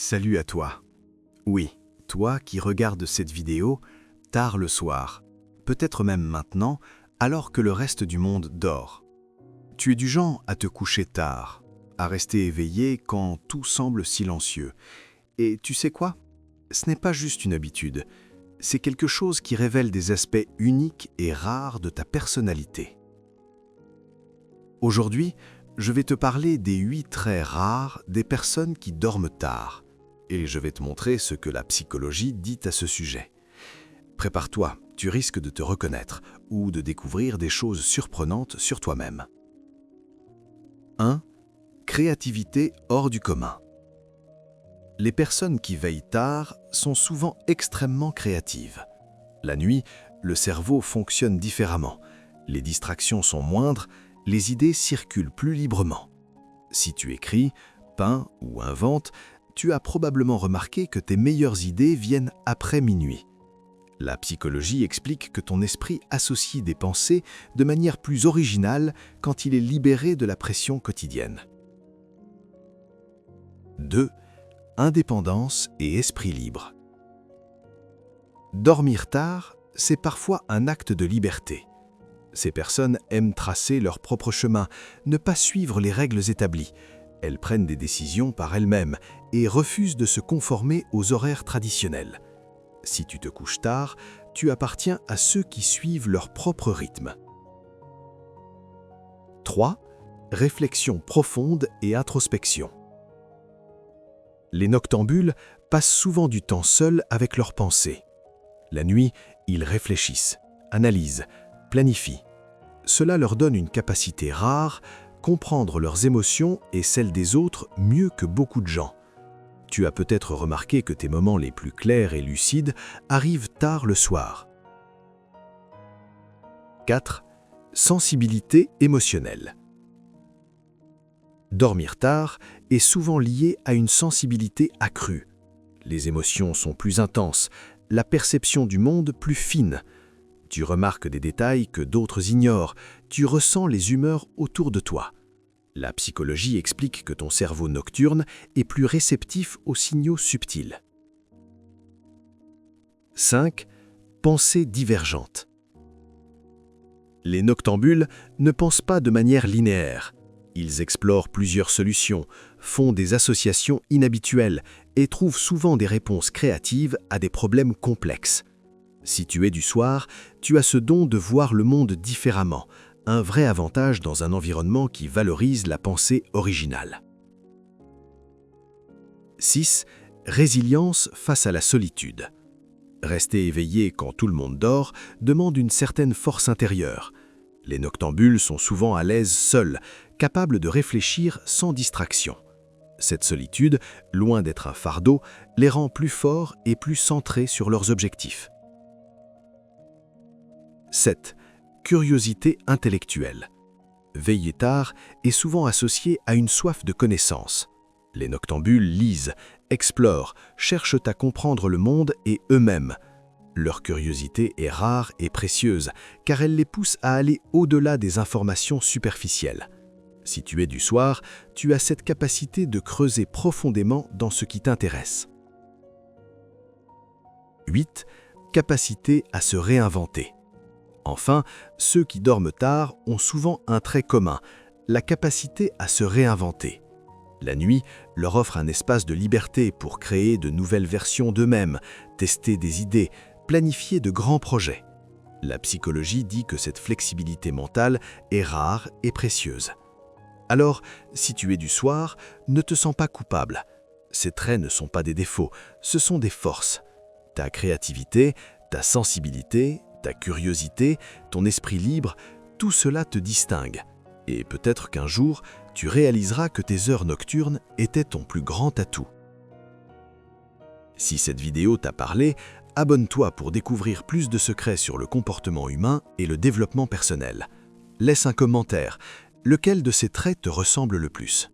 Salut à toi. Oui, toi qui regardes cette vidéo tard le soir, peut-être même maintenant, alors que le reste du monde dort. Tu es du genre à te coucher tard, à rester éveillé quand tout semble silencieux. Et tu sais quoi? Ce n'est pas juste une habitude, c'est quelque chose qui révèle des aspects uniques et rares de ta personnalité. Aujourd'hui, je vais te parler des 8 traits rares des personnes qui dorment tard. Et je vais te montrer ce que la psychologie dit à ce sujet. Prépare-toi, tu risques de te reconnaître ou de découvrir des choses surprenantes sur toi-même. 1. Créativité hors du commun. Les personnes qui veillent tard sont souvent extrêmement créatives. La nuit, le cerveau fonctionne différemment. Les distractions sont moindres, les idées circulent plus librement. Si tu écris, peins ou inventes, tu as probablement remarqué que tes meilleures idées viennent après minuit. La psychologie explique que ton esprit associe des pensées de manière plus originale quand il est libéré de la pression quotidienne. 2. Indépendance et esprit libre. Dormir tard, c'est parfois un acte de liberté. Ces personnes aiment tracer leur propre chemin, ne pas suivre les règles établies. Elles prennent des décisions par elles-mêmes et refusent de se conformer aux horaires traditionnels. Si tu te couches tard, tu appartiens à ceux qui suivent leur propre rythme. 3. Réflexion profonde et introspection. Les noctambules passent souvent du temps seuls avec leurs pensées. La nuit, ils réfléchissent, analysent, planifient. Cela leur donne une capacité rare, comprendre leurs émotions et celles des autres mieux que beaucoup de gens. Tu as peut-être remarqué que tes moments les plus clairs et lucides arrivent tard le soir. 4. Sensibilité émotionnelle. Dormir tard est souvent lié à une sensibilité accrue. Les émotions sont plus intenses, la perception du monde plus fine. Tu remarques des détails que d'autres ignorent, tu ressens les humeurs autour de toi. La psychologie explique que ton cerveau nocturne est plus réceptif aux signaux subtils. 5. Pensées divergentes. Les noctambules ne pensent pas de manière linéaire. Ils explorent plusieurs solutions, font des associations inhabituelles et trouvent souvent des réponses créatives à des problèmes complexes. Si tu es du soir, tu as ce don de voir le monde différemment, un vrai avantage dans un environnement qui valorise la pensée originale. 6. Résilience face à la solitude. Rester éveillé quand tout le monde dort demande une certaine force intérieure. Les noctambules sont souvent à l'aise seuls, capables de réfléchir sans distraction. Cette solitude, loin d'être un fardeau, les rend plus forts et plus centrés sur leurs objectifs. 7. Curiosité intellectuelle. Veiller tard est souvent associé à une soif de connaissance. Les noctambules lisent, explorent, cherchent à comprendre le monde et eux-mêmes. Leur curiosité est rare et précieuse, car elle les pousse à aller au-delà des informations superficielles. Si tu es du soir, tu as cette capacité de creuser profondément dans ce qui t'intéresse. 8. Capacité à se réinventer. Enfin, ceux qui dorment tard ont souvent un trait commun, la capacité à se réinventer. La nuit leur offre un espace de liberté pour créer de nouvelles versions d'eux-mêmes, tester des idées, planifier de grands projets. La psychologie dit que cette flexibilité mentale est rare et précieuse. Alors, si tu es du soir, ne te sens pas coupable. Ces traits ne sont pas des défauts, ce sont des forces. Ta créativité, ta sensibilité, ta curiosité, ton esprit libre, tout cela te distingue. Et peut-être qu'un jour, tu réaliseras que tes heures nocturnes étaient ton plus grand atout. Si cette vidéo t'a parlé, abonne-toi pour découvrir plus de secrets sur le comportement humain et le développement personnel. Laisse un commentaire. Lequel de ces traits te ressemble le plus ?